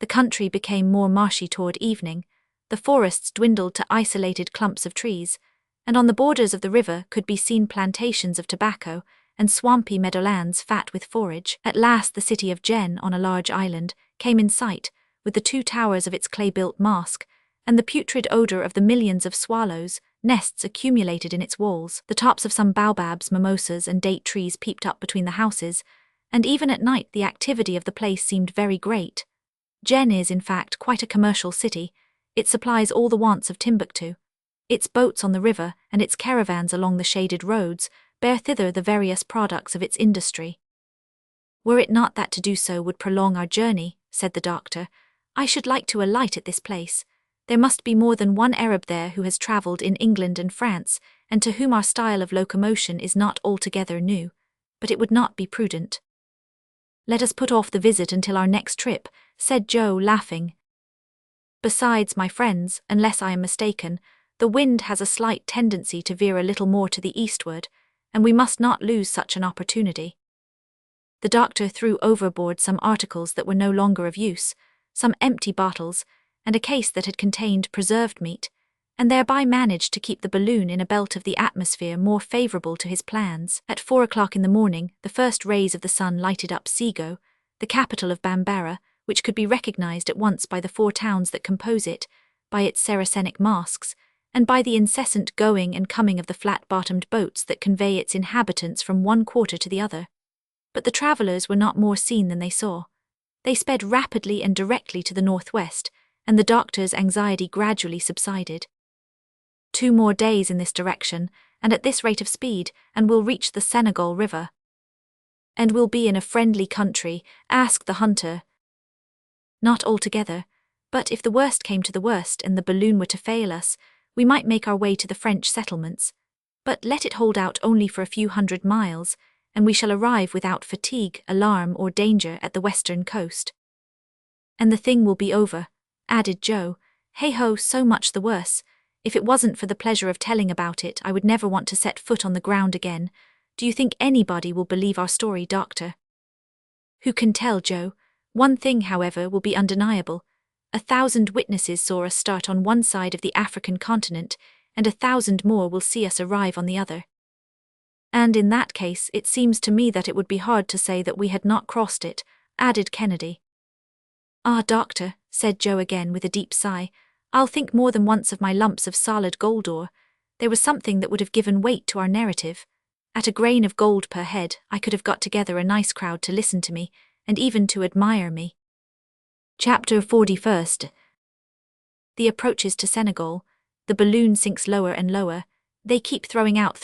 The country became more marshy toward evening, the forests dwindled to isolated clumps of trees, and on the borders of the river could be seen plantations of tobacco and swampy meadowlands fat with forage. At last the city of Jen, on a large island, came in sight, with the 2 towers of its clay-built mosque, and the putrid odor of the millions of swallows' nests accumulated in its walls. The tops of some baobabs, mimosas, and date trees peeped up between the houses, and even at night the activity of the place seemed very great. Jen is, in fact, quite a commercial city. It supplies all the wants of Timbuktu. Its boats on the river and its caravans along the shaded roads bear thither the various products of its industry. "Were it not that to do so would prolong our journey," said the doctor, "I should like to alight at this place. There must be more than one Arab there who has travelled in England and France, and to whom our style of locomotion is not altogether new, but it would not be prudent." "Let us put off the visit until our next trip," said Joe, laughing. "Besides, my friends, unless I am mistaken, the wind has a slight tendency to veer a little more to the eastward, and we must not lose such an opportunity." The doctor threw overboard some articles that were no longer of use, some empty bottles, and a case that had contained preserved meat, and thereby managed to keep the balloon in a belt of the atmosphere more favourable to his plans. At 4 o'clock in the morning, the first rays of the sun lighted up Sego, the capital of Bambara, which could be recognized at once by the 4 towns that compose it, by its Saracenic mosques, and by the incessant going and coming of the flat-bottomed boats that convey its inhabitants from one quarter to the other. But the travellers were not more seen than they saw. They sped rapidly and directly to the northwest, and the doctor's anxiety gradually subsided. 2 more days in this direction, and at this rate of speed, and we'll reach the Senegal River. "And we'll be in a friendly country?" asked the hunter. "Not altogether, but if the worst came to the worst and the balloon were to fail us, we might make our way to the French settlements. But let it hold out only for a few 100 miles, and we shall arrive without fatigue, alarm, or danger at the western coast. And the thing will be over," added Joe. "Hey-ho, so much the worse. If it wasn't for the pleasure of telling about it, I would never want to set foot on the ground again. Do you think anybody will believe our story, Doctor?" "Who can tell, Joe? One thing, however, will be undeniable. 1,000 witnesses saw us start on one side of the African continent, and 1,000 more will see us arrive on the other. And in that case, it seems to me that it would be hard to say that we had not crossed it," added Kennedy. "Ah, Doctor," said Joe again with a deep sigh, "I'll think more than once of my lumps of solid gold ore. There was something that would have given weight to our narrative. At a grain of gold per head, I could have got together a nice crowd to listen to me, and even to admire me." Chapter 41. The approaches to Senegal. The balloon sinks lower and lower. They keep throwing out.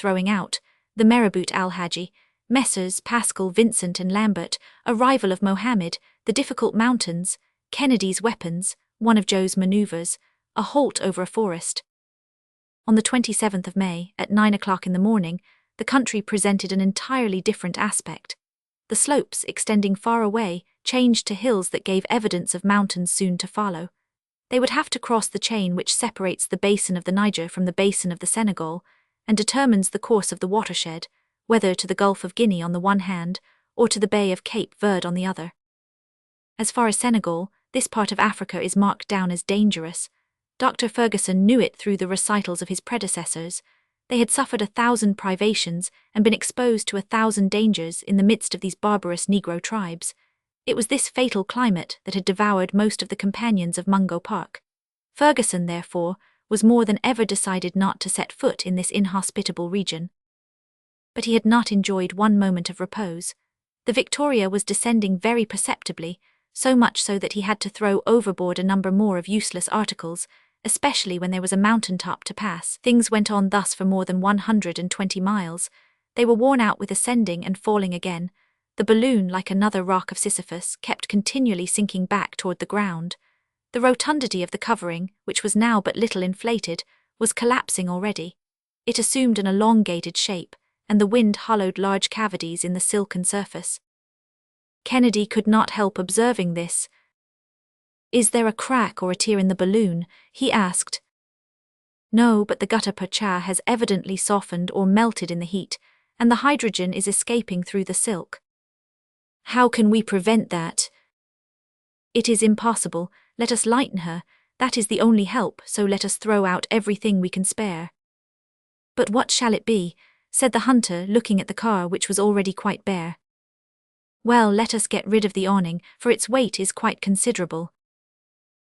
The Marabout Al-Haji, Messrs. Pascal, Vincent and Lambert, arrival of Mohammed, the difficult mountains, Kennedy's weapons, one of Joe's manoeuvres, a halt over a forest. On the 27th of May, at 9 o'clock in the morning, the country presented an entirely different aspect. The slopes, extending far away, changed to hills that gave evidence of mountains soon to follow. They would have to cross the chain which separates the basin of the Niger from the basin of the Senegal, and determines the course of the watershed, whether to the Gulf of Guinea on the one hand, or to the Bay of Cape Verde on the other. As far as Senegal, this part of Africa is marked down as dangerous. Dr. Ferguson knew it through the recitals of his predecessors. They had suffered 1,000 privations and been exposed to 1,000 dangers in the midst of these barbarous Negro tribes. It was this fatal climate that had devoured most of the companions of Mungo Park. Ferguson, therefore, was more than ever decided not to set foot in this inhospitable region. But he had not enjoyed one moment of repose. The Victoria was descending very perceptibly, so much so that he had to throw overboard a number more of useless articles, especially when there was a mountain-top to pass. Things went on thus for more than 120 miles. They were worn out with ascending and falling again. The balloon, like another rock of Sisyphus, kept continually sinking back toward the ground. The rotundity of the covering, which was now but little inflated, was collapsing already. It assumed an elongated shape, and the wind hollowed large cavities in the silken surface. Kennedy could not help observing this. "Is there a crack or a tear in the balloon?" he asked. "No, but the gutta percha has evidently softened or melted in the heat, and the hydrogen is escaping through the silk." "How can we prevent that?" It is impossible. Let us lighten her. That is the only help, so let us throw out everything we can spare. But what shall it be? Said the hunter, looking at the car, which was already quite bare. Well, let us get rid of the awning, for its weight is quite considerable.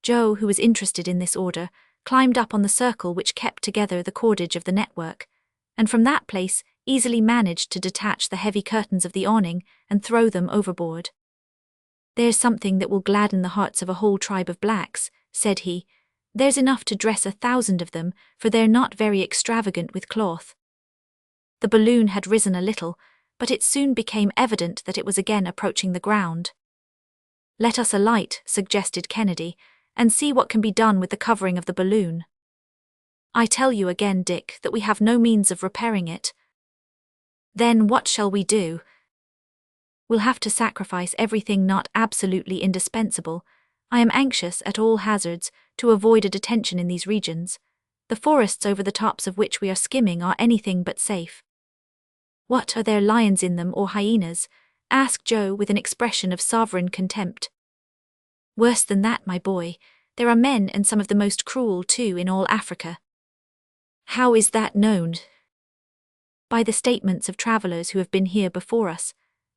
Joe, who was interested in this order, climbed up on the circle which kept together the cordage of the network, and from that place easily managed to detach the heavy curtains of the awning and throw them overboard. There's something that will gladden the hearts of a whole tribe of blacks, said he. There's enough to dress 1,000 of them, for they're not very extravagant with cloth. The balloon had risen a little, but it soon became evident that it was again approaching the ground. Let us alight, suggested Kennedy, and see what can be done with the covering of the balloon. I tell you again, Dick, that we have no means of repairing it. Then what shall we do? We'll have to sacrifice everything not absolutely indispensable. I am anxious, at all hazards, to avoid a detention in these regions. The forests over the tops of which we are skimming are anything but safe. What, are there lions in them or hyenas? Asked Joe with an expression of sovereign contempt. Worse than that, my boy. There are men, and some of the most cruel too, in all Africa. How is that known? By the statements of travellers who have been here before us.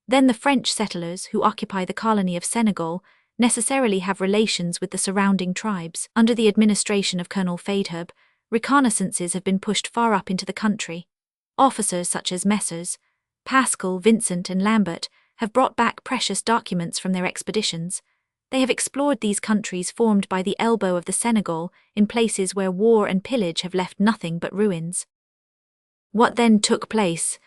Then the French settlers who occupy the colony of Senegal necessarily have relations with the surrounding tribes. Under the administration of Colonel Faidherbe, reconnaissances have been pushed far up into the country. Officers such as Messrs. Pascal, Vincent and Lambert have brought back precious documents from their expeditions. They have explored these countries formed by the elbow of the Senegal in places where war and pillage have left nothing but ruins. What then took place?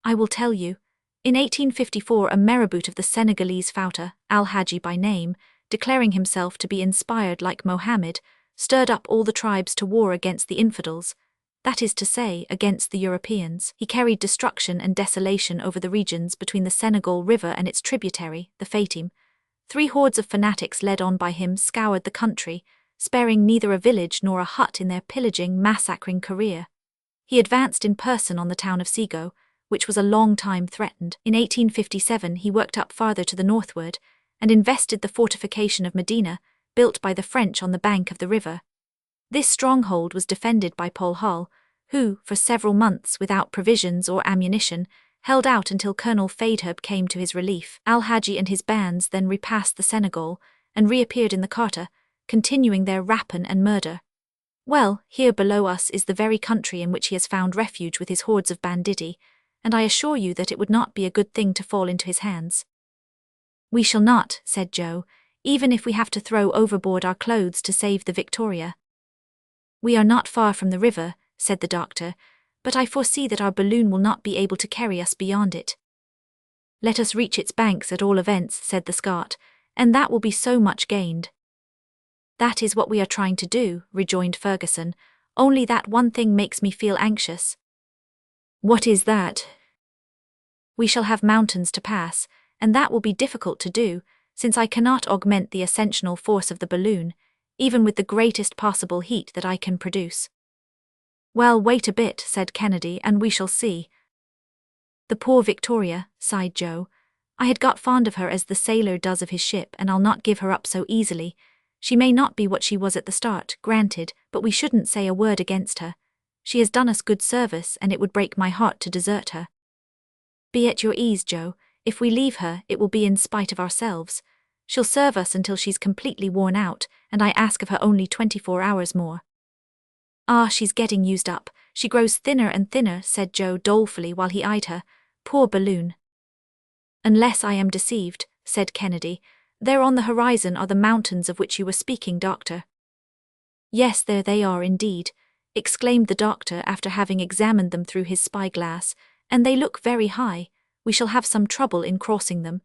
I will tell you. In 1854, a marabout of the Senegalese Fouta, Al-Haji by name, declaring himself to be inspired like Mohammed, stirred up all the tribes to war against the infidels, that is to say, against the Europeans. He carried destruction and desolation over the regions between the Senegal River and its tributary, the Fatim. 3 hordes of fanatics led on by him scoured the country, sparing neither a village nor a hut in their pillaging, massacring career. He advanced in person on the town of Sego, which was a long time threatened. In 1857 he worked up farther to the northward, and invested the fortification of Medina, built by the French on the bank of the river. This stronghold was defended by Paul Hull, who, for several months without provisions or ammunition, held out until Colonel Faidherbe came to his relief. Al-Haji and his bands then repassed the Senegal, and reappeared in the Carta, continuing their rapine and murder. Well, here below us is the very country in which he has found refuge with his hordes of banditti, and I assure you that it would not be a good thing to fall into his hands. We shall not, said Joe, even if we have to throw overboard our clothes to save the Victoria. We are not far from the river, said the doctor, but I foresee that our balloon will not be able to carry us beyond it. Let us reach its banks at all events, said the Scot, and that will be so much gained. That is what we are trying to do, rejoined Ferguson, only that one thing makes me feel anxious. What is that? We shall have mountains to pass, and that will be difficult to do, since I cannot augment the ascensional force of the balloon, even with the greatest possible heat that I can produce. Well, wait a bit, said Kennedy, and we shall see. The poor Victoria, sighed Joe. I had got fond of her as the sailor does of his ship, and I'll not give her up so easily. She may not be what she was at the start, granted, but we shouldn't say a word against her. She has done us good service, and it would break my heart to desert her. Be at your ease, Joe. If we leave her, it will be in spite of ourselves. She'll serve us until she's completely worn out, and I ask of her only 24 hours more. Ah, she's getting used up. She grows thinner and thinner, said Joe dolefully while he eyed her. Poor balloon. Unless I am deceived, said Kennedy, there on the horizon are the mountains of which you were speaking, Doctor. Yes, there they are indeed, exclaimed the doctor after having examined them through his spyglass, and they look very high. We shall have some trouble in crossing them.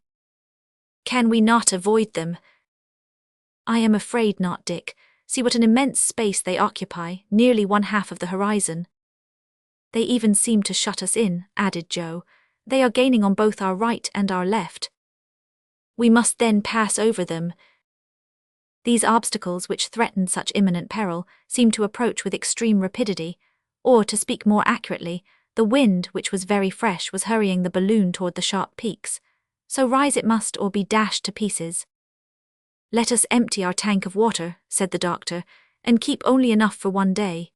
Can we not avoid them? I am afraid not, Dick. See what an immense space they occupy, nearly 1/2 of the horizon. They even seem to shut us in, added Joe. They are gaining on both our right and our left. We must then pass over them. These obstacles which threaten such imminent peril seem to approach with extreme rapidity, or, to speak more accurately, the wind, which was very fresh, was hurrying the balloon toward the sharp peaks. So rise it must or be dashed to pieces. "Let us empty our tank of water," said the doctor, "and keep only enough for one day."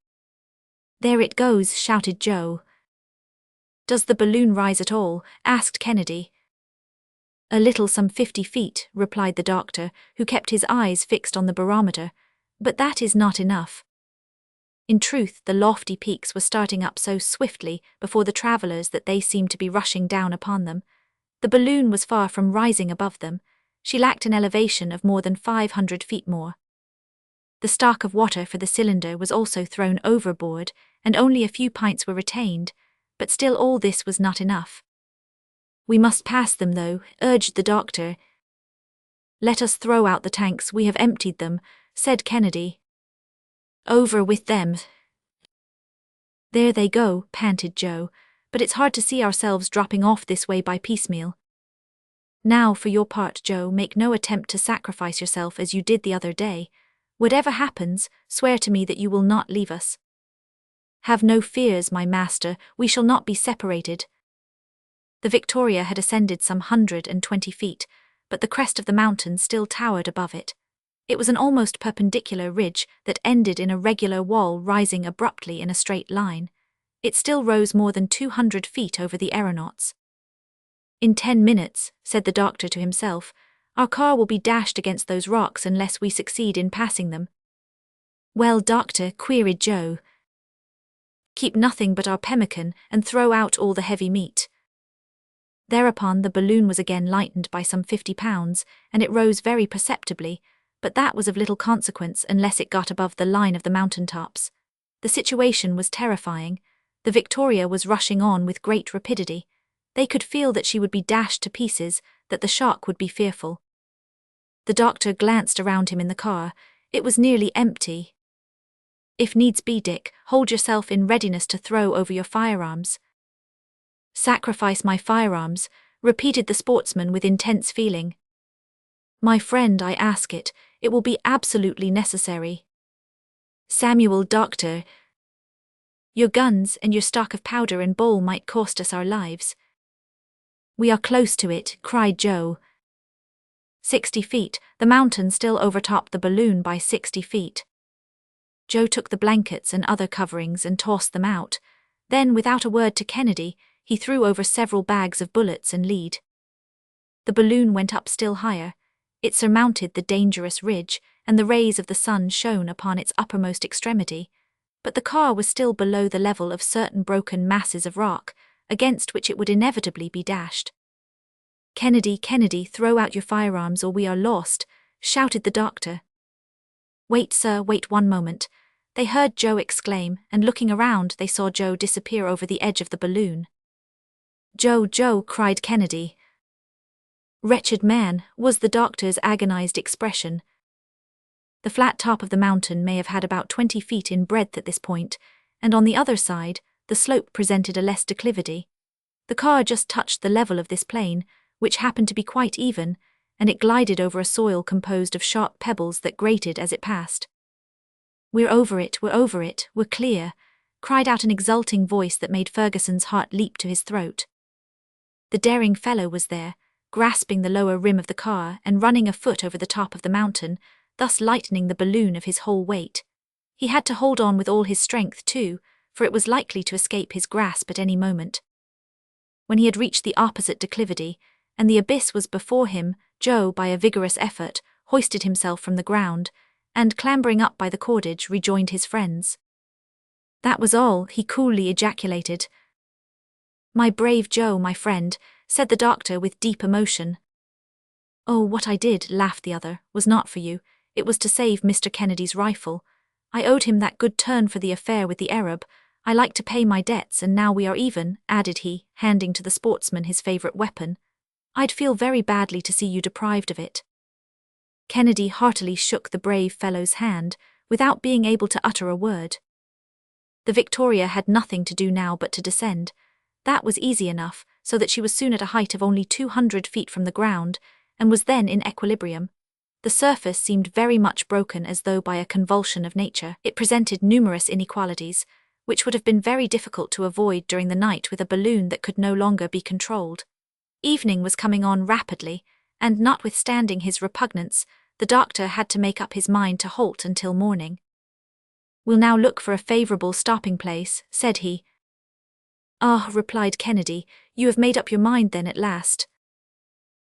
"There it goes," shouted Joe. "Does the balloon rise at all?" asked Kennedy. "A little, some 50 feet, replied the doctor, who kept his eyes fixed on the barometer, "but that is not enough." In truth, the lofty peaks were starting up so swiftly before the travelers that they seemed to be rushing down upon them. The balloon was far from rising above them. She lacked an elevation of more than 500 feet more. The stock of water for the cylinder was also thrown overboard, and only a few pints were retained, but still all this was not enough. "We must pass them, though," urged the doctor. "Let us throw out the tanks, we have emptied them," said Kennedy. "Over with them." "There they go," panted Joe, "but it's hard to see ourselves dropping off this way by piecemeal." "Now, for your part, Joe, make no attempt to sacrifice yourself as you did the other day. Whatever happens, swear to me that you will not leave us." "Have no fears, my master, we shall not be separated." The Victoria had ascended some 120 feet, but the crest of the mountain still towered above it. It was an almost perpendicular ridge that ended in a regular wall rising abruptly in a straight line. It still rose more than 200 feet over the aeronauts. "In 10 minutes, said the doctor to himself, "our car will be dashed against those rocks unless we succeed in passing them." "Well, doctor," queried Joe. "Keep nothing but our pemmican and throw out all the heavy meat." Thereupon the balloon was again lightened by some 50 pounds, and it rose very perceptibly, but that was of little consequence unless it got above the line of the mountain tops. The situation was terrifying. The Victoria was rushing on with great rapidity. They could feel that she would be dashed to pieces, that the shock would be fearful. The doctor glanced around him in the car. It was nearly empty. "If needs be, Dick, hold yourself in readiness to throw over your firearms." "Sacrifice my firearms," repeated the sportsman with intense feeling. "My friend, I ask it. It will be absolutely necessary." "Samuel, doctor, your guns and your stock of powder and ball might cost us our lives." "We are close to it," cried Joe. 60 feet, the mountain still overtopped the balloon by 60 feet. Joe took the blankets and other coverings and tossed them out. Then, without a word to Kennedy, he threw over several bags of bullets and lead. The balloon went up still higher. It surmounted the dangerous ridge, and the rays of the sun shone upon its uppermost extremity, but the car was still below the level of certain broken masses of rock, against which it would inevitably be dashed. "Kennedy, Kennedy, throw out your firearms or we are lost," shouted the doctor. "Wait, sir, wait one moment." They heard Joe exclaim, and looking around they saw Joe disappear over the edge of the balloon. "Joe, Joe," cried Kennedy. "Wretched man," was the doctor's agonized expression. The flat top of the mountain may have had about 20 feet in breadth at this point, and on the other side, the slope presented a less declivity. The car just touched the level of this plane, which happened to be quite even, and it glided over a soil composed of sharp pebbles that grated as it passed. We're over it, we're clear," cried out an exulting voice that made Ferguson's heart leap to his throat. The daring fellow was there, grasping the lower rim of the car and running a foot over the top of the mountain, thus lightening the balloon of his whole weight. He had to hold on with all his strength, too, for it was likely to escape his grasp at any moment. When he had reached the opposite declivity, and the abyss was before him, Joe, by a vigorous effort, hoisted himself from the ground, and, clambering up by the cordage, rejoined his friends. "That was all," he coolly ejaculated. "My brave Joe, my friend," said the doctor with deep emotion. "Oh, what I did," laughed the other, "was not for you. It was to save Mr. Kennedy's rifle. I owed him that good turn for the affair with the Arab. I like to pay my debts, and now we are even," added he, handing to the sportsman his favorite weapon. "I'd feel very badly to see you deprived of it." Kennedy heartily shook the brave fellow's hand, without being able to utter a word. The Victoria had nothing to do now but to descend. That was easy enough, so that she was soon at a height of only 200 feet from the ground, and was then in equilibrium. The surface seemed very much broken as though by a convulsion of nature. It presented numerous inequalities, which would have been very difficult to avoid during the night with a balloon that could no longer be controlled. Evening was coming on rapidly, and notwithstanding his repugnance, the doctor had to make up his mind to halt until morning. "We'll now look for a favorable stopping place," said he. "Ah," replied Kennedy, "you have made up your mind then at last."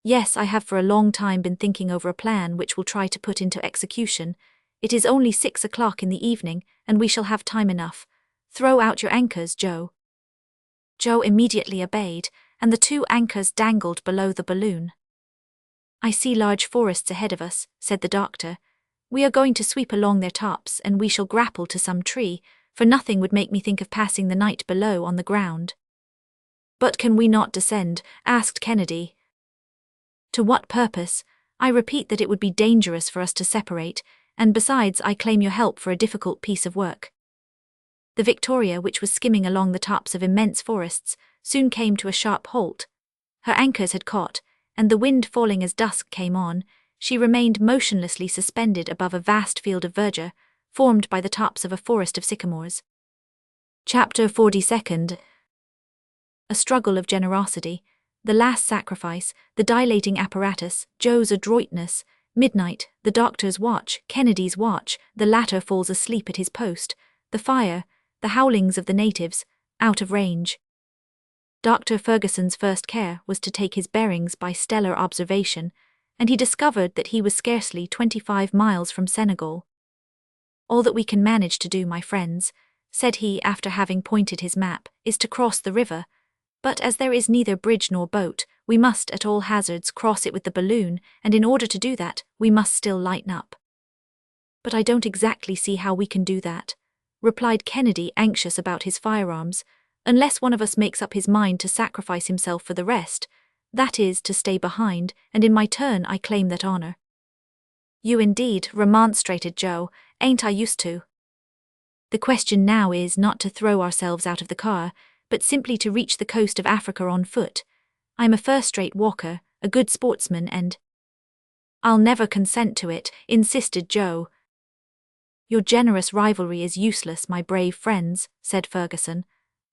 "Yes, I have for a long time been thinking over a plan which we'll try to put into execution. It is only 6 o'clock in the evening, and we shall have time enough. Throw out your anchors, Joe." Joe immediately obeyed, and the 2 anchors dangled below the balloon. "I see large forests ahead of us," said the doctor. "We are going to sweep along their tops, and we shall grapple to some tree, for nothing would make me think of passing the night below on the ground." "But can we not descend?" asked Kennedy. "To what purpose? I repeat that it would be dangerous for us to separate, and besides I claim your help for a difficult piece of work." The Victoria, which was skimming along the tops of immense forests, soon came to a sharp halt. Her anchors had caught, and the wind falling as dusk came on, she remained motionlessly suspended above a vast field of verdure, formed by the tops of a forest of sycamores. Chapter 42. A struggle of generosity, the last sacrifice, the dilating apparatus, Joe's adroitness, midnight, the doctor's watch, Kennedy's watch, the latter falls asleep at his post, the fire, the howlings of the natives, out of range. Dr. Ferguson's first care was to take his bearings by stellar observation, and he discovered that he was scarcely 25 miles from Senegal. "All that we can manage to do, my friends," said he after having pointed his map, "is to cross the river, but as there is neither bridge nor boat, we must at all hazards cross it with the balloon, and in order to do that, we must still lighten up." "But I don't exactly see how we can do that," replied Kennedy, anxious about his firearms, "unless one of us makes up his mind to sacrifice himself for the rest, that is, to stay behind, and in my turn I claim that honor." "You indeed," remonstrated Joe, "ain't I used to?" "The question now is not to throw ourselves out of the car, but simply to reach the coast of Africa on foot. I'm a first-rate walker, a good sportsman, and—" "I'll never consent to it," insisted Joe. "Your generous rivalry is useless, my brave friends," said Ferguson.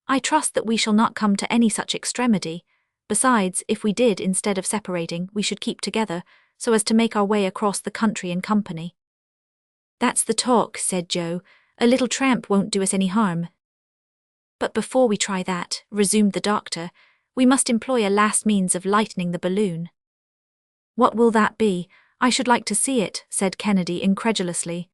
"I trust that we shall not come to any such extremity. Besides, if we did, instead of separating, we should keep together, so as to make our way across the country in company." "That's the talk," said Joe. "A little tramp won't do us any harm." "But before we try that," resumed the doctor, "we must employ a last means of lightening the balloon." "What will that be? I should like to see it," said Kennedy incredulously.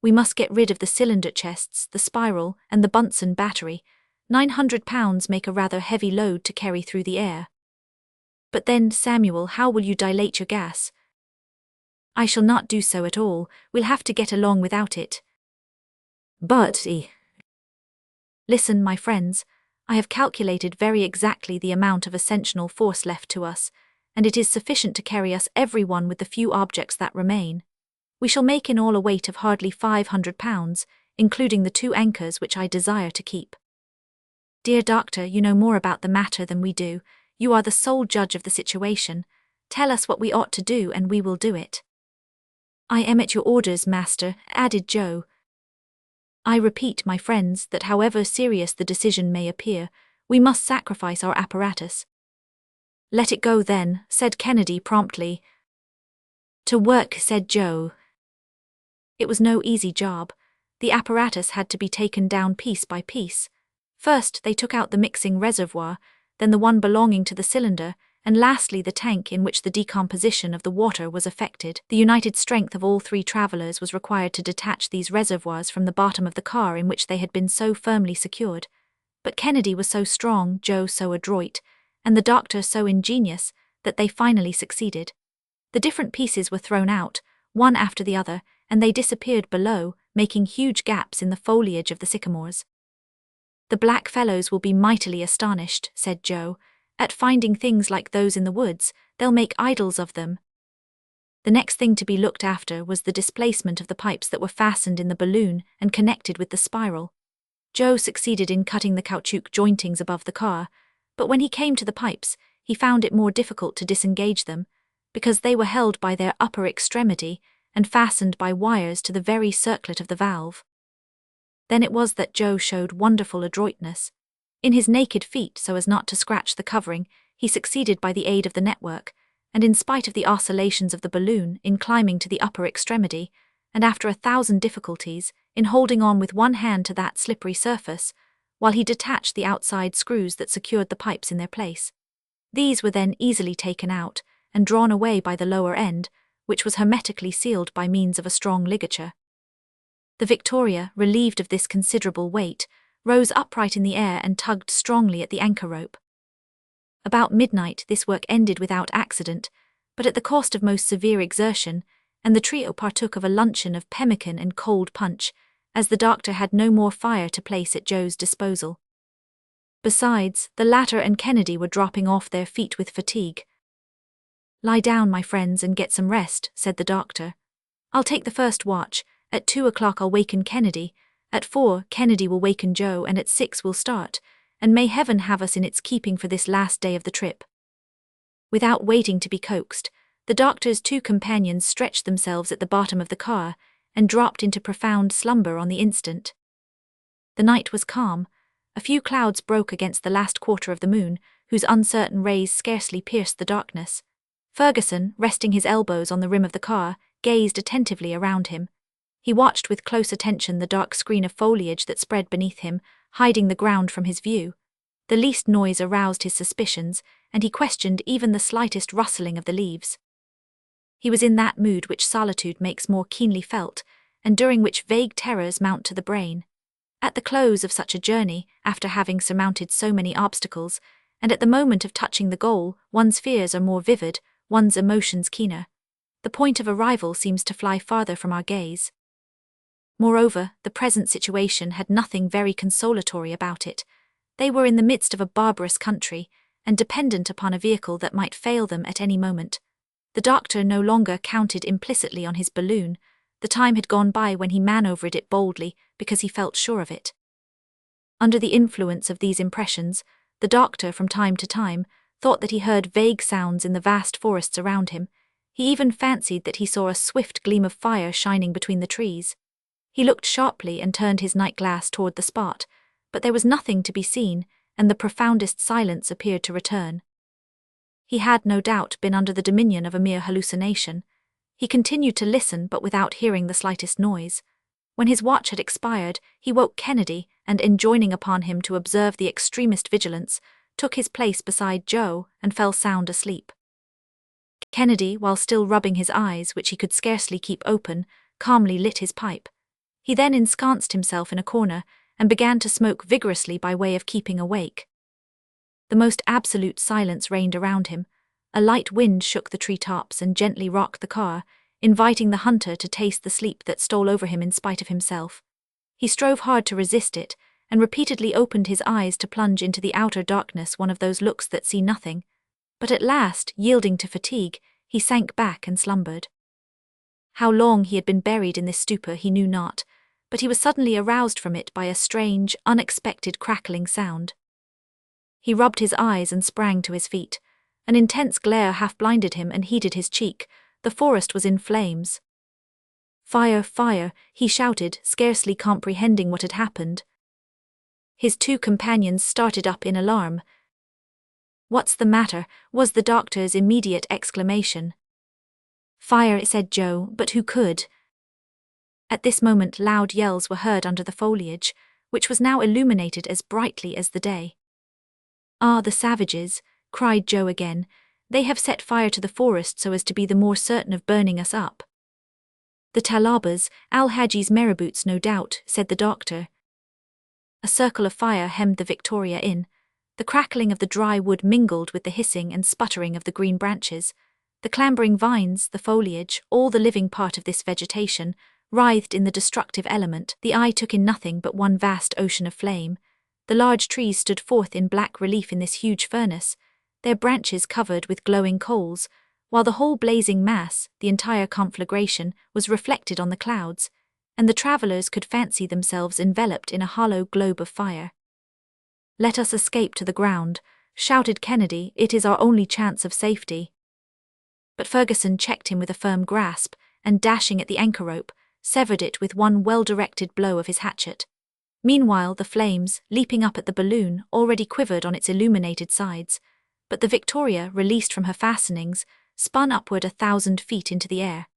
"We must get rid of the cylinder chests, the spiral, and the Bunsen battery. 900 pounds make a rather heavy load to carry through the air." "But then, Samuel, how will you dilate your gas?" "I shall not do so at all. We'll have to get along without it." "But Listen, my friends, I have calculated very exactly the amount of ascensional force left to us, and it is sufficient to carry us every one with the few objects that remain. We shall make in all a weight of hardly 500 pounds, including the 2 anchors which I desire to keep." "Dear doctor, you know more about the matter than we do. You are the sole judge of the situation. Tell us what we ought to do and we will do it." "I am at your orders, master," added Joe. "I repeat, my friends, that however serious the decision may appear, we must sacrifice our apparatus." "Let it go then," said Kennedy promptly. "To work," said Joe. It was no easy job. The apparatus had to be taken down piece by piece. First, they took out the mixing reservoir, then the one belonging to the cylinder, and lastly the tank in which the decomposition of the water was effected. The united strength of all 3 travelers was required to detach these reservoirs from the bottom of the car in which they had been so firmly secured. But Kennedy was so strong, Joe so adroit, and the doctor so ingenious, that they finally succeeded. The different pieces were thrown out, one after the other, and they disappeared below, making huge gaps in the foliage of the sycamores. "The black fellows will be mightily astonished," said Joe, "at finding things like those in the woods. They'll make idols of them." The next thing to be looked after was the displacement of the pipes that were fastened in the balloon and connected with the spiral. Joe succeeded in cutting the caoutchouc jointings above the car, but when he came to the pipes, he found it more difficult to disengage them, because they were held by their upper extremity and fastened by wires to the very circlet of the valve. Then it was that Joe showed wonderful adroitness. In his naked feet, so as not to scratch the covering, he succeeded by the aid of the network, and in spite of the oscillations of the balloon in climbing to the upper extremity, and after 1,000 difficulties in holding on with one hand to that slippery surface, while he detached the outside screws that secured the pipes in their place. These were then easily taken out and drawn away by the lower end, which was hermetically sealed by means of a strong ligature. The Victoria, relieved of this considerable weight, rose upright in the air and tugged strongly at the anchor rope. About midnight this work ended without accident, but at the cost of most severe exertion, and the trio partook of a luncheon of pemmican and cold punch, as the doctor had no more fire to place at Joe's disposal. Besides, the latter and Kennedy were dropping off their feet with fatigue. "Lie down, my friends, and get some rest," said the doctor. "I'll take the first watch. At 2 o'clock I'll waken Kennedy. At 4, Kennedy will waken Joe, and at 6 we'll start, and may heaven have us in its keeping for this last day of the trip." Without waiting to be coaxed, the doctor's two companions stretched themselves at the bottom of the car and dropped into profound slumber on the instant. The night was calm. A few clouds broke against the last quarter of the moon, whose uncertain rays scarcely pierced the darkness. Ferguson, resting his elbows on the rim of the car, gazed attentively around him. He watched with close attention the dark screen of foliage that spread beneath him, hiding the ground from his view. The least noise aroused his suspicions, and he questioned even the slightest rustling of the leaves. He was in that mood which solitude makes more keenly felt, and during which vague terrors mount to the brain. At the close of such a journey, after having surmounted so many obstacles, and at the moment of touching the goal, one's fears are more vivid, one's emotions keener. The point of arrival seems to fly farther from our gaze. Moreover, the present situation had nothing very consolatory about it. They were in the midst of a barbarous country, and dependent upon a vehicle that might fail them at any moment. The doctor no longer counted implicitly on his balloon. The time had gone by when he manoeuvred it boldly because he felt sure of it. Under the influence of these impressions, the doctor from time to time thought that he heard vague sounds in the vast forests around him. He even fancied that he saw a swift gleam of fire shining between the trees. He looked sharply and turned his night glass toward the spot, but there was nothing to be seen, and the profoundest silence appeared to return. He had no doubt been under the dominion of a mere hallucination. He continued to listen, but without hearing the slightest noise. When his watch had expired, he woke Kennedy, and enjoining upon him to observe the extremest vigilance, took his place beside Joe and fell sound asleep. Kennedy, while still rubbing his eyes, which he could scarcely keep open, calmly lit his pipe. He then ensconced himself in a corner and began to smoke vigorously by way of keeping awake. The most absolute silence reigned around him. A light wind shook the tree-tops and gently rocked the car, inviting the hunter to taste the sleep that stole over him in spite of himself. He strove hard to resist it, and repeatedly opened his eyes to plunge into the outer darkness one of those looks that see nothing. But at last, yielding to fatigue, he sank back and slumbered. How long he had been buried in this stupor he knew not, but he was suddenly aroused from it by a strange, unexpected crackling sound. He rubbed his eyes and sprang to his feet. An intense glare half blinded him and heated his cheek. The forest was in flames. "Fire, fire," he shouted, scarcely comprehending what had happened. His two companions started up in alarm. "What's the matter?" was the doctor's immediate exclamation. "Fire," said Joe, but who could? At this moment loud yells were heard under the foliage, which was now illuminated as brightly as the day. "Ah, the savages," cried Joe again. "They have set fire to the forest so as to be the more certain of burning us up." "The Talabas, Al-Hadji's marabouts, no doubt," said the doctor. A circle of fire hemmed the Victoria in. The crackling of the dry wood mingled with the hissing and sputtering of the green branches. The clambering vines, the foliage, all the living part of this vegetation, writhed in the destructive element. The eye took in nothing but one vast ocean of flame. The large trees stood forth in black relief in this huge furnace, their branches covered with glowing coals, while the whole blazing mass, the entire conflagration, was reflected on the clouds, and the travellers could fancy themselves enveloped in a hollow globe of fire. "Let us escape to the ground," shouted Kennedy. "It is our only chance of safety." But Ferguson checked him with a firm grasp, and dashing at the anchor rope, severed it with one well-directed blow of his hatchet. Meanwhile the flames, leaping up at the balloon, already quivered on its illuminated sides, but the Victoria, released from her fastenings, spun upward 1,000 feet into the air.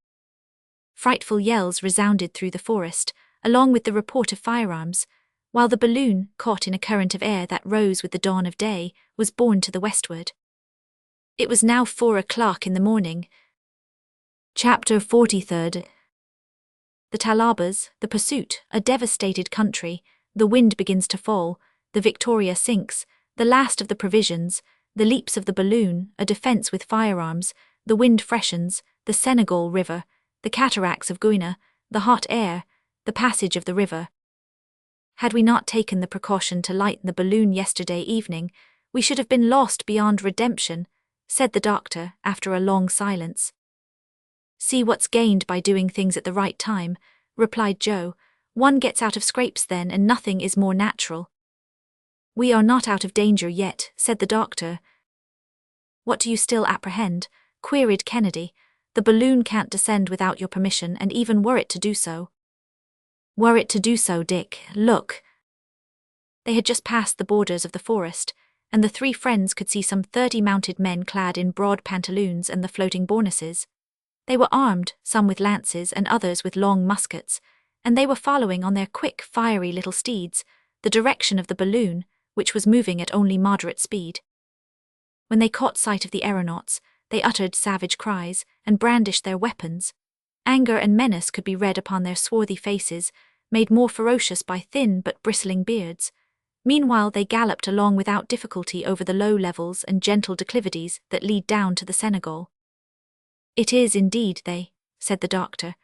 Frightful yells resounded through the forest, along with the report of firearms, while the balloon, caught in a current of air that rose with the dawn of day, was borne to the westward. It was now 4 o'clock in the morning. Chapter 43. The Talabas, the pursuit, a devastated country, the wind begins to fall, the Victoria sinks, the last of the provisions, the leaps of the balloon, a defence with firearms, the wind freshens, the Senegal River, the cataracts of Guiana, the hot air, the passage of the river. Had we not taken the precaution to lighten the balloon yesterday evening, we should have been lost beyond redemption, said the doctor after a long silence. See what's gained by doing things at the right time, replied Joe. One gets out of scrapes then, and nothing is more natural. We are not out of danger yet, said the doctor. What do you still apprehend? Queried Kennedy. The balloon can't descend without your permission, and even were it to do so. Were it to do so, Dick, look. They had just passed the borders of the forest, and the three friends could see some 30 mounted men clad in broad pantaloons and the floating bournaces. They were armed, some with lances and others with long muskets, and they were following on their quick, fiery little steeds the direction of the balloon, which was moving at only moderate speed. When they caught sight of the aeronauts, they uttered savage cries and brandished their weapons. Anger and menace could be read upon their swarthy faces, made more ferocious by thin but bristling beards. Meanwhile they galloped along without difficulty over the low levels and gentle declivities that lead down to the Senegal. It is indeed they, said the doctor.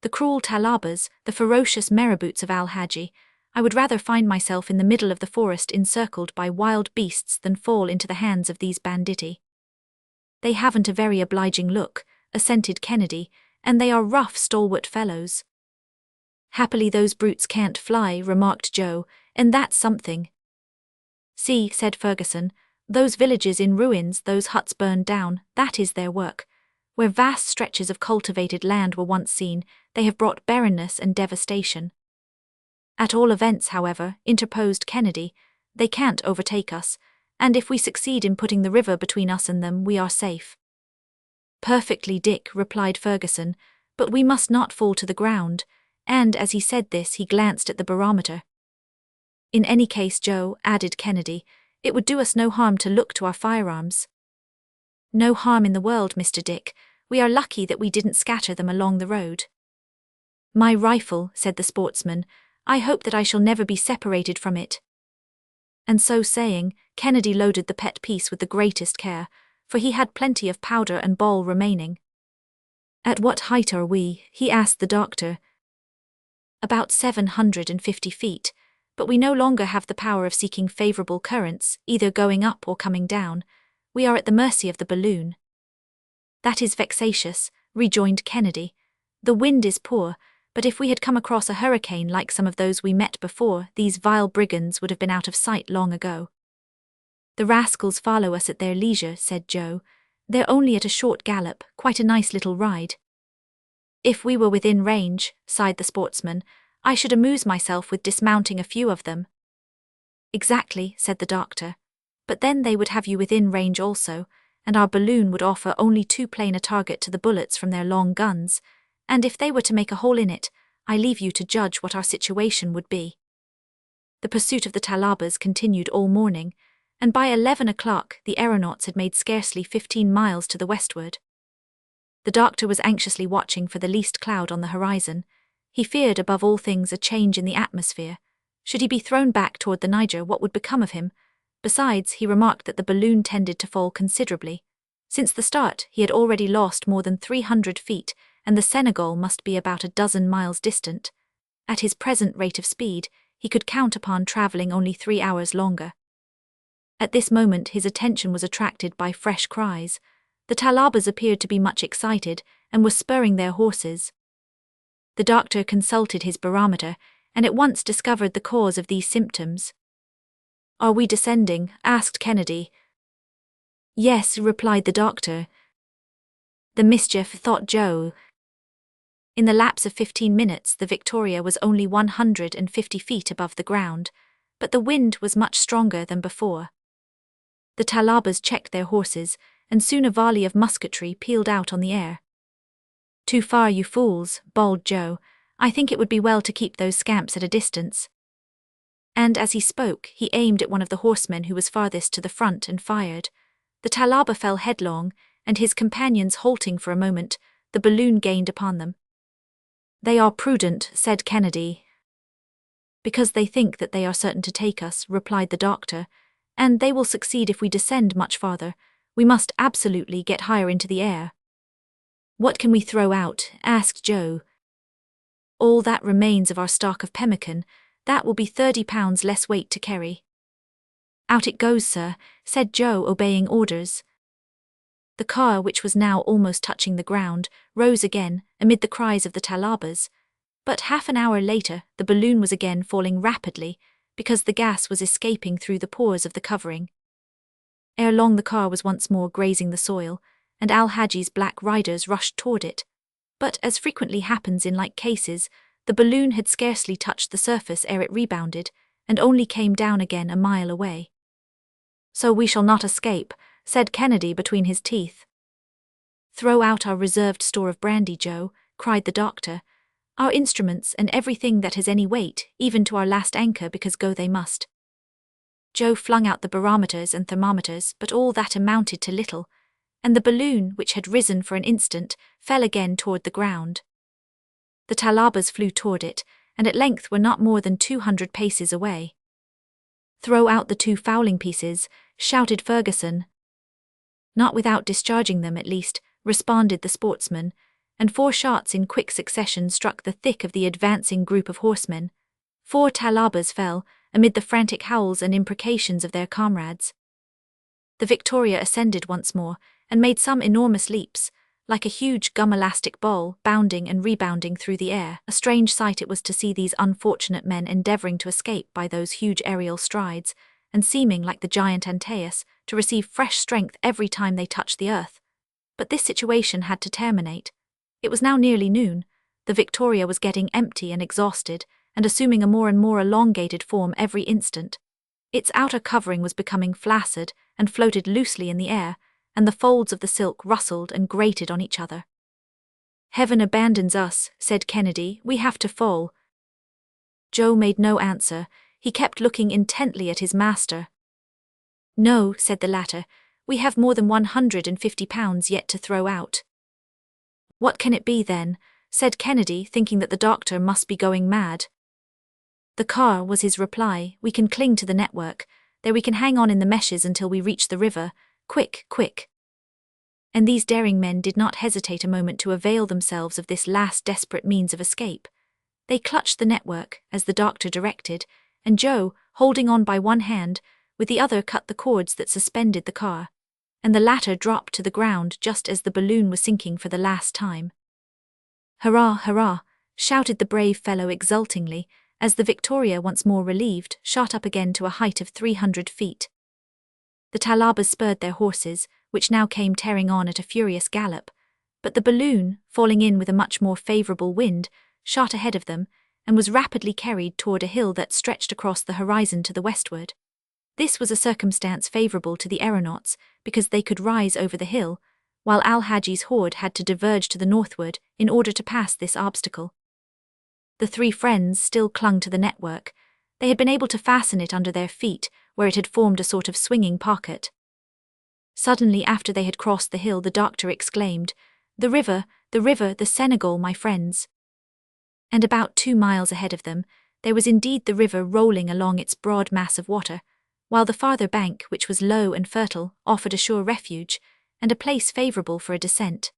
The cruel Talabas, the ferocious marabouts of Al-Haji. I would rather find myself in the middle of the forest encircled by wild beasts than fall into the hands of these banditti. They haven't a very obliging look, assented Kennedy, and they are rough, stalwart fellows. Happily those brutes can't fly, remarked Joe, and that's something. See, said Ferguson, those villages in ruins, those huts burned down, that is their work. Where vast stretches of cultivated land were once seen, they have brought barrenness and devastation. At all events, however, interposed Kennedy, they can't overtake us, and if we succeed in putting the river between us and them, we are safe. Perfectly, Dick, replied Ferguson, but we must not fall to the ground, and as he said this he glanced at the barometer. In any case, Joe, added Kennedy, it would do us no harm to look to our firearms. No harm in the world, Mr. Dick. We are lucky that we didn't scatter them along the road. My rifle, said the sportsman. I hope that I shall never be separated from it. And so saying, Kennedy loaded the pet piece with the greatest care, for he had plenty of powder and ball remaining. At what height are we? He asked the doctor. About 750 feet, but we no longer have the power of seeking favourable currents, either going up or coming down. We are at the mercy of the balloon. That is vexatious, rejoined Kennedy. The wind is poor, but if we had come across a hurricane like some of those we met before, these vile brigands would have been out of sight long ago. The rascals follow us at their leisure, said Joe. They're only at a short gallop, quite a nice little ride. If we were within range, sighed the sportsman, I should amuse myself with dismounting a few of them. Exactly, said the doctor. But then they would have you within range also, and our balloon would offer only too plain a target to the bullets from their long guns, and if they were to make a hole in it, I leave you to judge what our situation would be. The pursuit of the Talabas continued all morning, and by 11 o'clock the aeronauts had made scarcely 15 miles to the westward. The doctor was anxiously watching for the least cloud on the horizon. He feared above all things a change in the atmosphere. Should he be thrown back toward the Niger, what would become of him? Besides, he remarked that the balloon tended to fall considerably. Since the start, he had already lost more than 300 feet, and the Senegal must be about a dozen miles distant. At his present rate of speed, he could count upon travelling only 3 hours longer. At this moment his attention was attracted by fresh cries. The Talabas appeared to be much excited, and were spurring their horses. The doctor consulted his barometer, and at once discovered the cause of these symptoms. Are we descending? Asked Kennedy. Yes, replied the doctor. The mischief, thought Joe. In the lapse of 15 minutes the Victoria was only 150 feet above the ground, but the wind was much stronger than before. The Talabas checked their horses, and soon a volley of musketry pealed out on the air. "Too far, you fools," bawled Joe. "I think it would be well to keep those scamps at a distance." And as he spoke, he aimed at one of the horsemen who was farthest to the front and fired. The Talaba fell headlong, and his companions halting for a moment, the balloon gained upon them. "They are prudent," said Kennedy. "Because they think that they are certain to take us," replied the doctor, "and they will succeed if we descend much farther. We must absolutely get higher into the air." "What can we throw out?" asked Joe. "All that remains of our stock of pemmican. That will be 30 pounds less weight to carry." "Out it goes, sir," said Joe, obeying orders. The car, which was now almost touching the ground, rose again, amid the cries of the Talabas. But half an hour later, the balloon was again falling rapidly, because the gas was escaping through the pores of the covering. Ere long the car was once more grazing the soil, and Al-Hadji's black riders rushed toward it. But, as frequently happens in like cases, the balloon had scarcely touched the surface ere it rebounded, and only came down again a mile away. "So we shall not escape," said Kennedy between his teeth. "Throw out our reserved store of brandy, Joe," cried the doctor. "Our instruments and everything that has any weight, even to our last anchor, because go they must." Joe flung out the barometers and thermometers, but all that amounted to little, and the balloon, which had risen for an instant, fell again toward the ground. The Talabas flew toward it, and at length were not more than 200 paces away. "Throw out the 2 fowling pieces," shouted Ferguson. "Not without discharging them, at least," responded the sportsman, and 4 shots in quick succession struck the thick of the advancing group of horsemen. 4 Talabas fell, amid the frantic howls and imprecations of their comrades. The Victoria ascended once more, and made some enormous leaps, like a huge gum-elastic ball, bounding and rebounding through the air. A strange sight it was to see these unfortunate men endeavouring to escape by those huge aerial strides, and seeming, like the giant Antaeus, to receive fresh strength every time they touched the earth. But this situation had to terminate. It was now nearly noon. The Victoria was getting empty and exhausted, and assuming a more and more elongated form every instant. Its outer covering was becoming flaccid and floated loosely in the air, and the folds of the silk rustled and grated on each other. "Heaven abandons us," said Kennedy. "We have to fall." Joe made no answer. He kept looking intently at his master. "No," said the latter, "we have more than 150 pounds yet to throw out." "What can it be, then?" said Kennedy, thinking that the doctor must be going mad. "The car," was his reply. "We can cling to the network. There we can hang on in the meshes until we reach the river. Quick, quick." And these daring men did not hesitate a moment to avail themselves of this last desperate means of escape. They clutched the network, as the doctor directed, and Joe, holding on by one hand, with the other cut the cords that suspended the car, and the latter dropped to the ground just as the balloon was sinking for the last time. "Hurrah, hurrah!" shouted the brave fellow exultingly, as the Victoria, once more relieved, shot up again to a height of 300 feet. The Talabas spurred their horses, which now came tearing on at a furious gallop, but the balloon, falling in with a much more favourable wind, shot ahead of them, and was rapidly carried toward a hill that stretched across the horizon to the westward. This was a circumstance favourable to the aeronauts, because they could rise over the hill, while Al-Hadji's horde had to diverge to the northward in order to pass this obstacle. The 3 friends still clung to the network. They had been able to fasten it under their feet, where it had formed a sort of swinging pocket. Suddenly, after they had crossed the hill, the doctor exclaimed, the river, the Senegal, my friends." And about 2 miles ahead of them, there was indeed the river rolling along its broad mass of water, while the farther bank, which was low and fertile, offered a sure refuge, and a place favourable for a descent.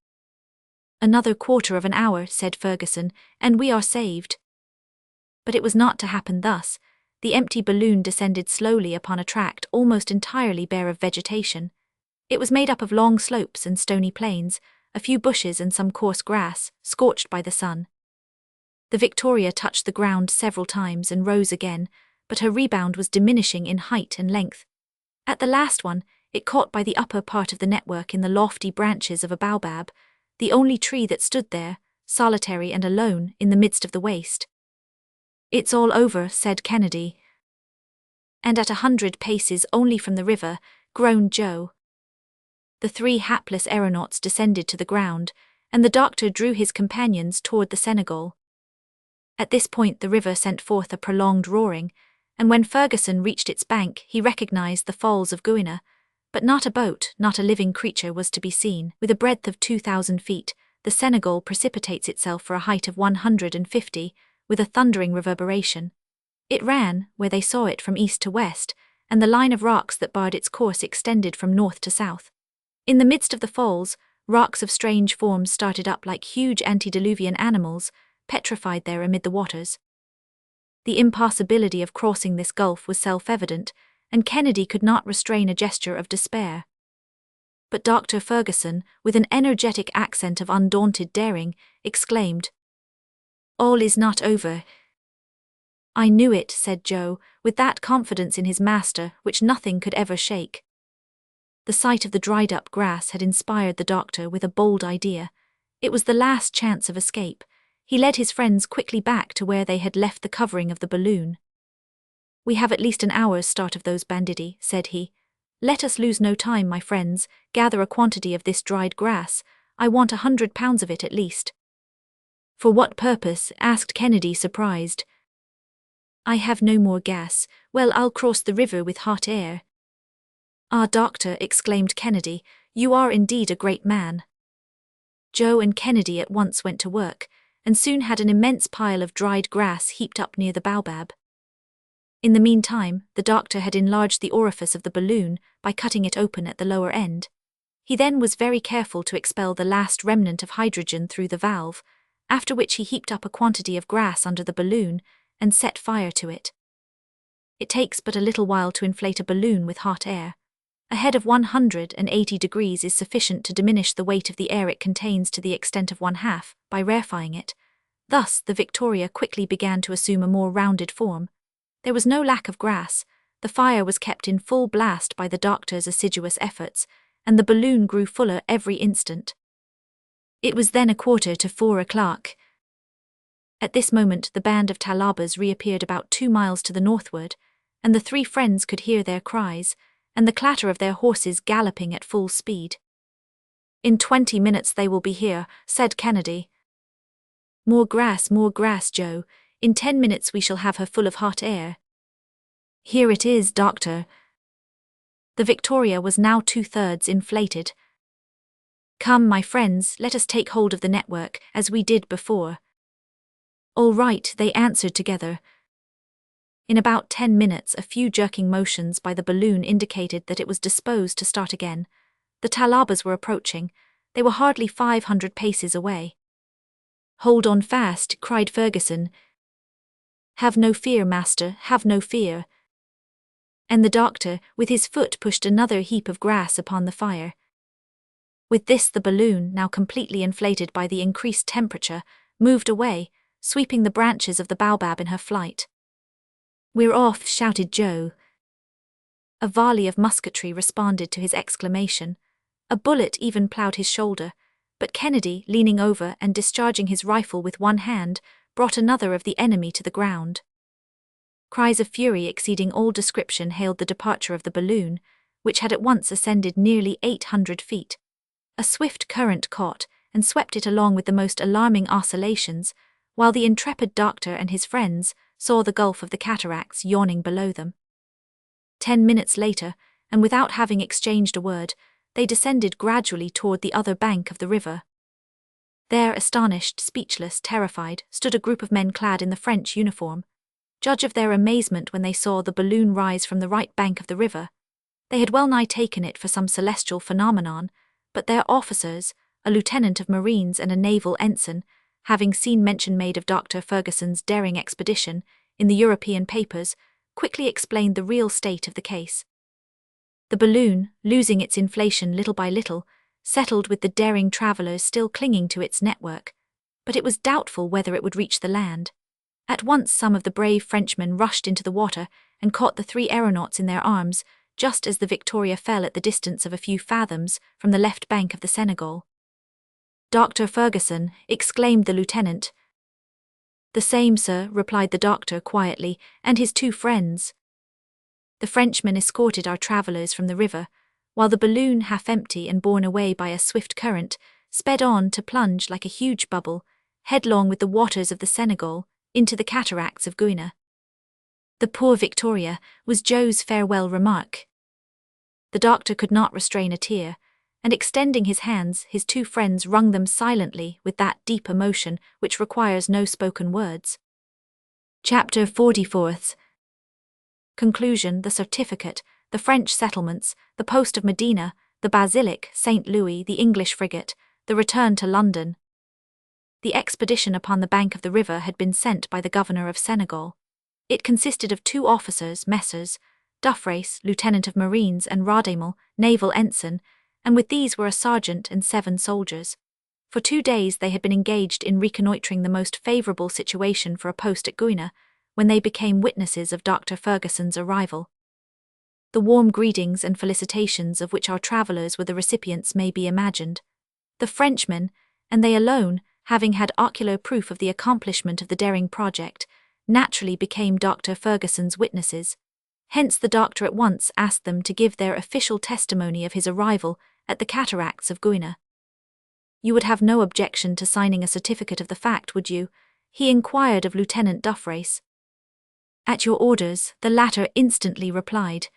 "Another quarter of an hour," said Ferguson, "and we are saved." But it was not to happen thus. The empty balloon descended slowly upon a tract almost entirely bare of vegetation. It was made up of long slopes and stony plains, a few bushes and some coarse grass, scorched by the sun. The Victoria touched the ground several times and rose again, but her rebound was diminishing in height and length. At the last one, it caught by the upper part of the network in the lofty branches of a baobab, the only tree that stood there, solitary and alone, in the midst of the waste. "It's all over," said Kennedy. "And at 100 paces only from the river," groaned Joe. The 3 hapless aeronauts descended to the ground, and the doctor drew his companions toward the Senegal. At this point the river sent forth a prolonged roaring, and when Ferguson reached its bank he recognized the Falls of Guiana, but not a boat, not a living creature was to be seen. With a breadth of 2,000 feet, the Senegal precipitates itself for a height of 150, with a thundering reverberation. It ran, where they saw it, from east to west, and the line of rocks that barred its course extended from north to south. In the midst of the falls, rocks of strange forms started up like huge antediluvian animals, petrified there amid the waters. The impossibility of crossing this gulf was self-evident, and Kennedy could not restrain a gesture of despair. But Dr. Ferguson, with an energetic accent of undaunted daring, exclaimed, "All is not over." "I knew it," said Joe, with that confidence in his master which nothing could ever shake. The sight of the dried-up grass had inspired the doctor with a bold idea. It was the last chance of escape. He led his friends quickly back to where they had left the covering of the balloon. "We have at least an hour's start of those banditti," said he. "Let us lose no time, my friends. Gather a quantity of this dried grass. I want 100 pounds of it at least." "For what purpose?" asked Kennedy, surprised. "I have no more gas. Well, I'll cross the river with hot air." "Ah, doctor," exclaimed Kennedy, "you are indeed a great man." Joe and Kennedy at once went to work, and soon had an immense pile of dried grass heaped up near the baobab. In the meantime, the doctor had enlarged the orifice of the balloon by cutting it open at the lower end. He then was very careful to expel the last remnant of hydrogen through the valve, after which he heaped up a quantity of grass under the balloon and set fire to it. It takes but a little while to inflate a balloon with hot air. A head of 180 degrees is sufficient to diminish the weight of the air it contains to the extent of 1/2, by rarefying it. Thus, the Victoria quickly began to assume a more rounded form. There was no lack of grass, the fire was kept in full blast by the doctor's assiduous efforts, and the balloon grew fuller every instant. It was then 3:15. At this moment the band of Talabas reappeared about 2 miles to the northward, and the 3 friends could hear their cries, and the clatter of their horses galloping at full speed. "In 20 minutes they will be here," said Kennedy. More grass, Joe. In 10 minutes we shall have her full of hot air." "Here it is, doctor." The Victoria was now 2/3 inflated. "Come, my friends, let us take hold of the network, as we did before." "All right," they answered together. In about 10 minutes a few jerking motions by the balloon indicated that it was disposed to start again. The Talabas were approaching. They were hardly 500 paces away. "Hold on fast," cried Ferguson. "Have no fear, master, have no fear." And the doctor, with his foot, pushed another heap of grass upon the fire. With this the balloon, now completely inflated by the increased temperature, moved away, sweeping the branches of the baobab in her flight. "We're off," shouted Joe. A volley of musketry responded to his exclamation. A bullet even ploughed his shoulder, but Kennedy, leaning over and discharging his rifle with one hand, brought another of the enemy to the ground. Cries of fury exceeding all description hailed the departure of the balloon, which had at once ascended nearly 800 feet. A swift current caught and swept it along with the most alarming oscillations, while the intrepid doctor and his friends saw the gulf of the cataracts yawning below them. 10 minutes later, and without having exchanged a word, they descended gradually toward the other bank of the river. There, astonished, speechless, terrified, stood a group of men clad in the French uniform. Judge of their amazement when they saw the balloon rise from the right bank of the river. They had well nigh taken it for some celestial phenomenon, but their officers, a lieutenant of marines and a naval ensign, having seen mention made of Dr. Ferguson's daring expedition in the European papers, quickly explained the real state of the case. The balloon, losing its inflation little by little, settled with the daring travellers still clinging to its network, but it was doubtful whether it would reach the land. At once some of the brave Frenchmen rushed into the water and caught the 3 aeronauts in their arms, just as the Victoria fell at the distance of a few fathoms from the left bank of the Senegal. "Dr. Ferguson," exclaimed the lieutenant. "The same, sir," replied the doctor quietly, "and his 2 friends." The Frenchmen escorted our travellers from the river. while the balloon, half empty and borne away by a swift current, sped on to plunge like a huge bubble, headlong with the waters of the Senegal, into the cataracts of Guiana. "The poor Victoria," was Joe's farewell remark. The doctor could not restrain a tear, and extending his hands, his two friends wrung them silently with that deep emotion which requires no spoken words. Chapter 44. Conclusion: the certificate, the French settlements, the post of Medina, the Basilic, St. Louis, the English frigate, the return to London. The expedition upon the bank of the river had been sent by the governor of Senegal. It consisted of 2 officers, Messrs. Duffrace, Lieutenant of Marines, and Radamel, naval ensign, and with these were a sergeant and 7 soldiers. For 2 days they had been engaged in reconnoitring the most favourable situation for a post at Guiana, when they became witnesses of Dr. Ferguson's arrival. The warm greetings and felicitations of which our travellers were the recipients may be imagined. The Frenchmen, and they alone, having had ocular proof of the accomplishment of the daring project, naturally became Dr. Ferguson's witnesses. Hence the doctor at once asked them to give their official testimony of his arrival at the cataracts of Guiana. "You would have no objection to signing a certificate of the fact, would you?" he inquired of Lieutenant Duffrace. "At your orders," the latter instantly replied.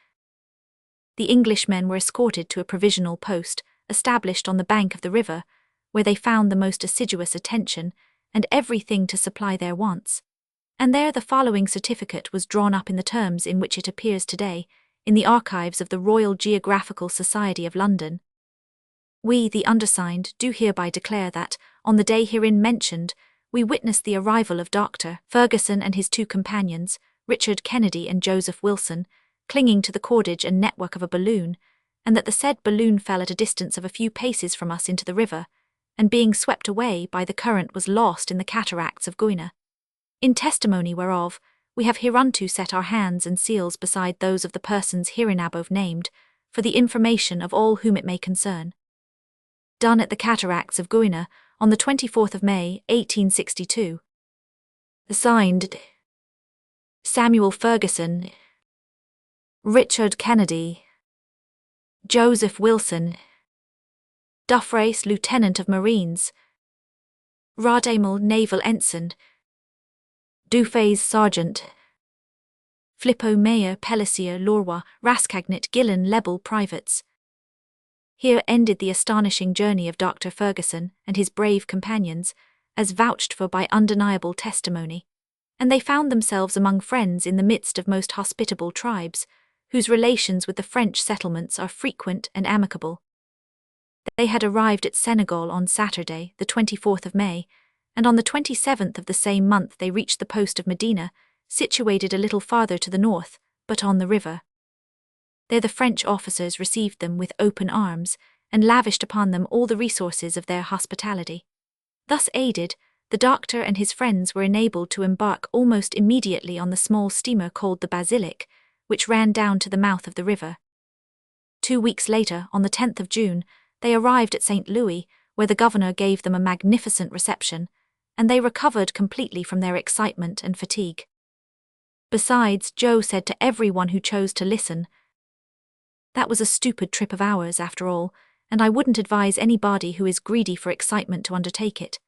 The Englishmen were escorted to a provisional post, established on the bank of the river, where they found the most assiduous attention, and everything to supply their wants. And there the following certificate was drawn up in the terms in which it appears today, in the archives of the Royal Geographical Society of London. "We, the undersigned, do hereby declare that, on the day herein mentioned, we witnessed the arrival of Dr. Ferguson and his 2 companions, Richard Kennedy and Joseph Wilson, clinging to the cordage and network of a balloon, and that the said balloon fell at a distance of a few paces from us into the river, and being swept away by the current was lost in the cataracts of Guiana. In testimony whereof, we have hereunto set our hands and seals beside those of the persons hereinabove named, for the information of all whom it may concern. Done at the cataracts of Guiana, on the 24th of May, 1862. Signed, Samuel Ferguson, Richard Kennedy, Joseph Wilson, Duffrace, Lieutenant of Marines, Radamel, Naval Ensign, Dufay's Sergeant, Flippo Mayor, Pellissier, Lorwa, Rascagnett, Gillen, Lebel, Privates." Here ended the astonishing journey of Dr. Ferguson and his brave companions, as vouched for by undeniable testimony, and they found themselves among friends in the midst of most hospitable tribes, whose relations with the French settlements are frequent and amicable. They had arrived at Senegal on Saturday, the 24th of May, and on the 27th of the same month they reached the post of Medina, situated a little farther to the north, but on the river. There the French officers received them with open arms, and lavished upon them all the resources of their hospitality. Thus aided, the doctor and his friends were enabled to embark almost immediately on the small steamer called the Basilic, which ran down to the mouth of the river. 2 weeks later, on the 10th of June, they arrived at St. Louis, where the governor gave them a magnificent reception, and they recovered completely from their excitement and fatigue. Besides, Joe said to everyone who chose to listen, "That was a stupid trip of ours, after all, and I wouldn't advise anybody who is greedy for excitement to undertake it.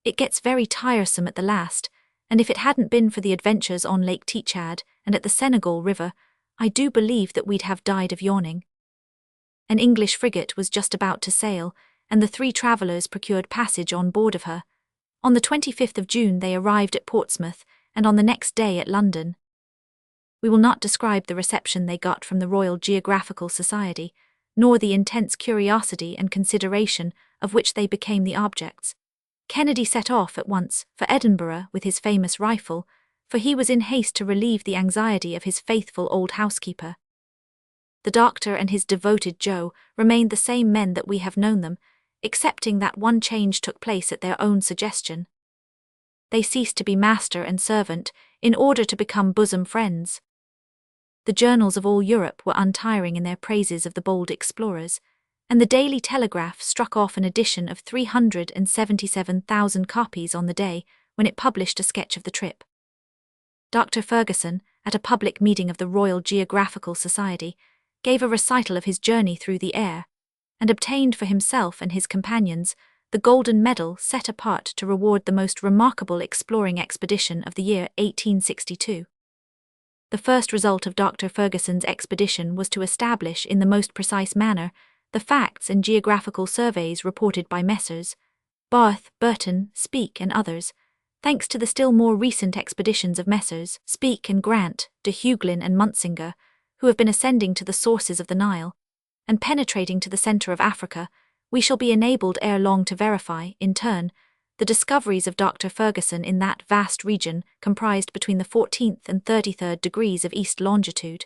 It gets very tiresome at the last, and if it hadn't been for the adventures on Lake Tchad and at the Senegal River, I do believe that we'd have died of yawning." An English frigate was just about to sail, and the 3 travellers procured passage on board of her. On the 25th of June they arrived at Portsmouth, and on the next day at London. We will not describe the reception they got from the Royal Geographical Society, nor the intense curiosity and consideration of which they became the objects. Kennedy set off at once for Edinburgh with his famous rifle, for he was in haste to relieve the anxiety of his faithful old housekeeper. The doctor and his devoted Joe remained the same men that we have known them, excepting that one change took place at their own suggestion. They ceased to be master and servant in order to become bosom friends. The journals of all Europe were untiring in their praises of the bold explorers, and the Daily Telegraph struck off an edition of 377,000 copies on the day when it published a sketch of the trip. Dr. Ferguson, at a public meeting of the Royal Geographical Society, gave a recital of his journey through the air, and obtained for himself and his companions the Golden Medal set apart to reward the most remarkable exploring expedition of the year 1862. The first result of Dr. Ferguson's expedition was to establish in the most precise manner the facts and geographical surveys reported by Messrs. Barth, Burton, Speke and others, thanks to the still more recent expeditions of Messrs. Speke and Grant, de Heuglin and Munsinger, who have been ascending to the sources of the Nile, and penetrating to the centre of Africa. We shall be enabled ere long to verify, in turn, the discoveries of Dr. Ferguson in that vast region comprised between the 14th and 33rd degrees of east longitude.